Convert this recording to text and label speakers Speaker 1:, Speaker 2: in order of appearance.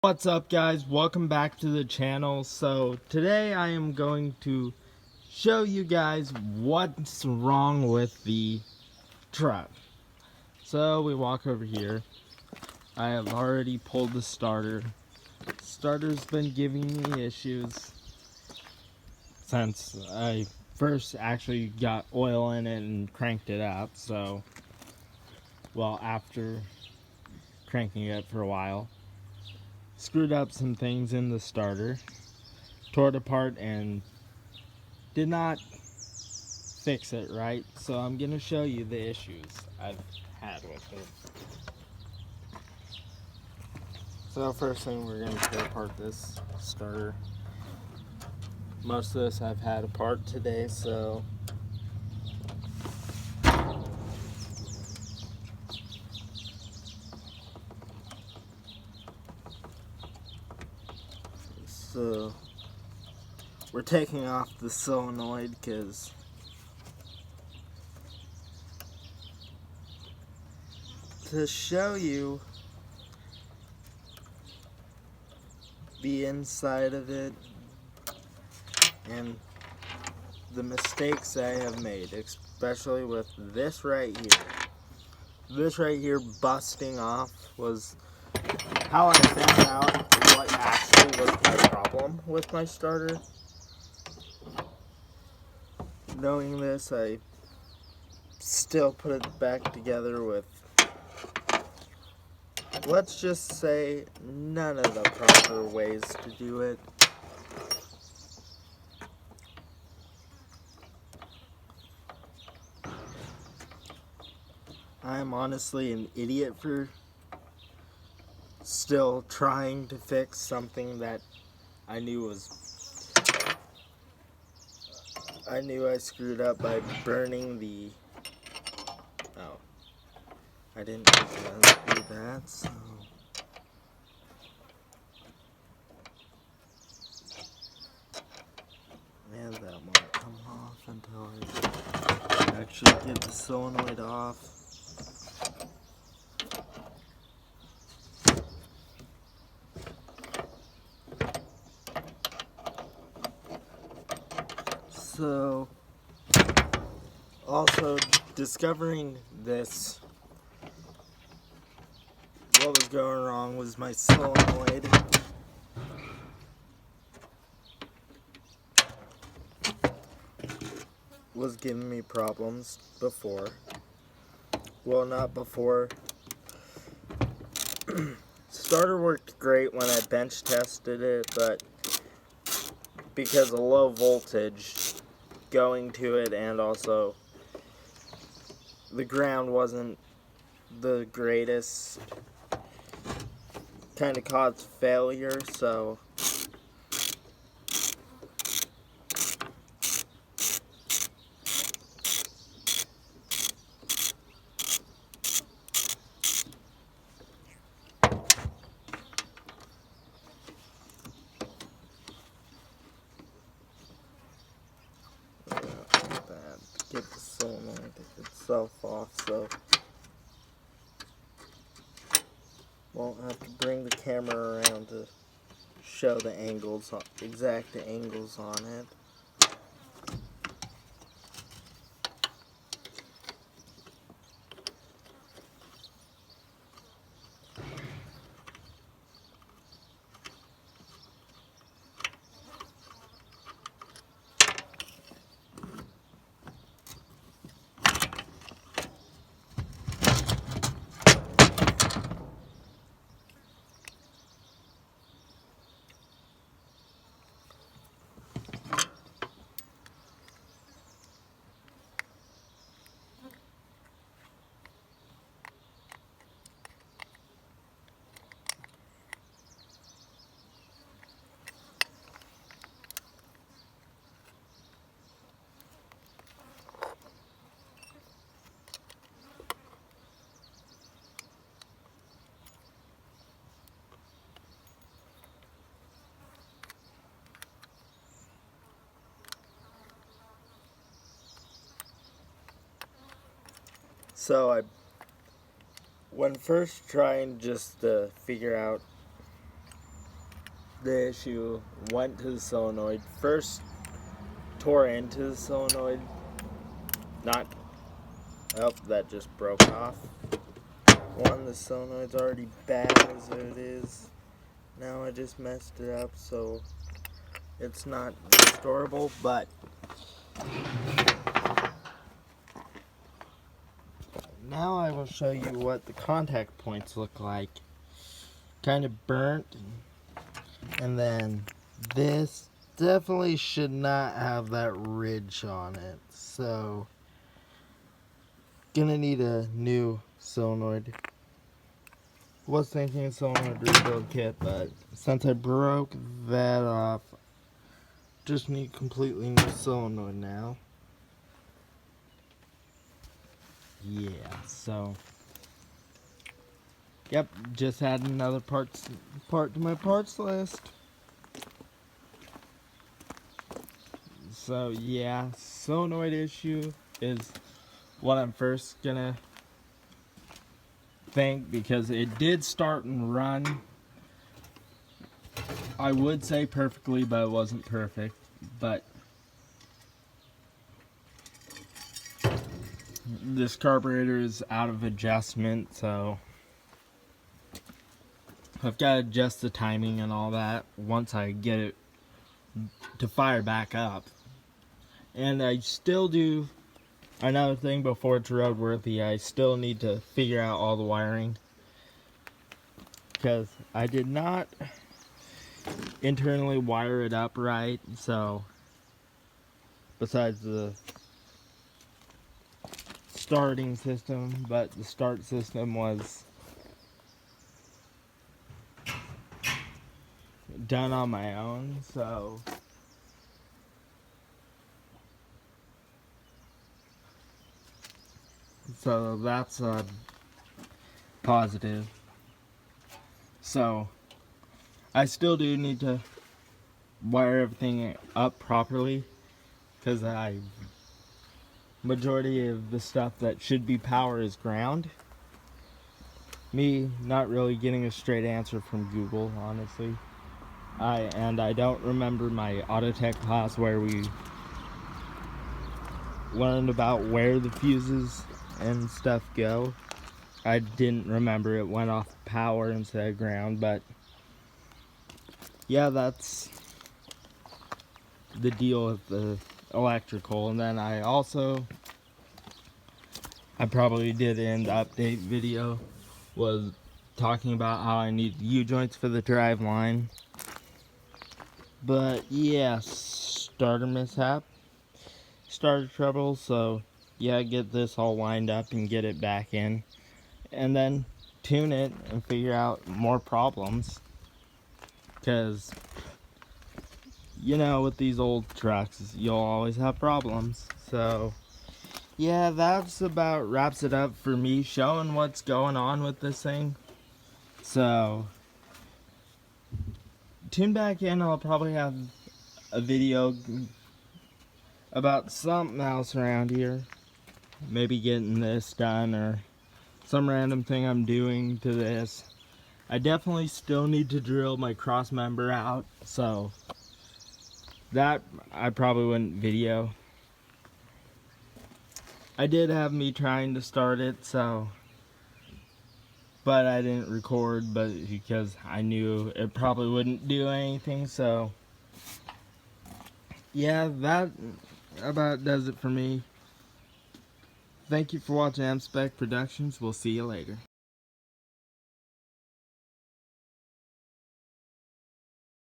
Speaker 1: What's up, guys? Welcome back to the channel. So today I am going to show you guys what's wrong with the truck. So we walk over here. I have already pulled the starter. Starter's been giving me issues since I first actually got oil in it and cranked it up. So, well, after cranking it for a while, screwed up some things in the starter, tore it apart, and did not fix it right. So I'm gonna show you the issues I've had with it. So first thing, we're gonna tear apart this starter. Most of this I've had apart today, so we're taking off the solenoid because to show you the inside of it and the mistakes I have made, especially with this right here. This right here busting off was how I found out what actually was my problem with my starter. Knowing this, I still put it back together with, let's just say, none of the proper ways to do it. I'm honestly an idiot for still trying to fix something that I knew I screwed up by burning the, oh, I didn't do that, so. And that won't come off until I actually get the solenoid off. So, also discovering this, what was going wrong was my solenoid. Was giving me problems before. Well, not before. Starter worked great when I bench tested it, but because of low voltage going to it, and also the ground wasn't the greatest, kind of caused failure. So get the solenoid itself off, so won't have to bring the camera around to show the angles, exact angles on it. So when first trying just to figure out the issue, went to the solenoid, first tore into the solenoid, that just broke off. One, the solenoid's already bad as it is. Now I just messed it up, so it's not restorable, but now I will show you what the contact points look like. Kind of burnt, and then this definitely should not have that ridge on it, so gonna need a new solenoid. Was thinking a solenoid rebuild kit, but since I broke that off, just need completely new solenoid now. Yeah, so yep, just add another part to my parts list. So yeah, solenoid issue is what I'm first gonna think, because it did start and run, I would say perfectly, but it wasn't perfect. But this carburetor is out of adjustment, so I've got to adjust the timing and all that once I get it to fire back up. And I still do another thing before it's roadworthy. I still need to figure out all the wiring, because I did not internally wire it up right. So besides the starting system, but the start system was done on my own, so that's a positive. So I still do need to wire everything up properly, because majority of the stuff that should be power is ground. Me not really getting a straight answer from Google, honestly. I don't remember my Autotech class where we learned about where the fuses and stuff go. I didn't remember it went off power instead of ground, but yeah, that's the deal with the electrical. And then I probably did an update video, was talking about how I need U-joints for the drive line. But yeah, starter mishap, starter trouble, so yeah, get this all lined up and get it back in, and then tune it and figure out more problems, because you know, with these old trucks, you'll always have problems. So yeah, that's about wraps it up for me showing what's going on with this thing. So tune back in, I'll probably have a video about something else around here, maybe getting this done or some random thing I'm doing to this. I definitely still need to drill my cross member out, so that I probably wouldn't video. I did have me trying to start it, so, but I didn't record, but because I knew it probably wouldn't do anything. So yeah, that about does it for me. Thank you for watching M-Spec Productions. We'll see you later.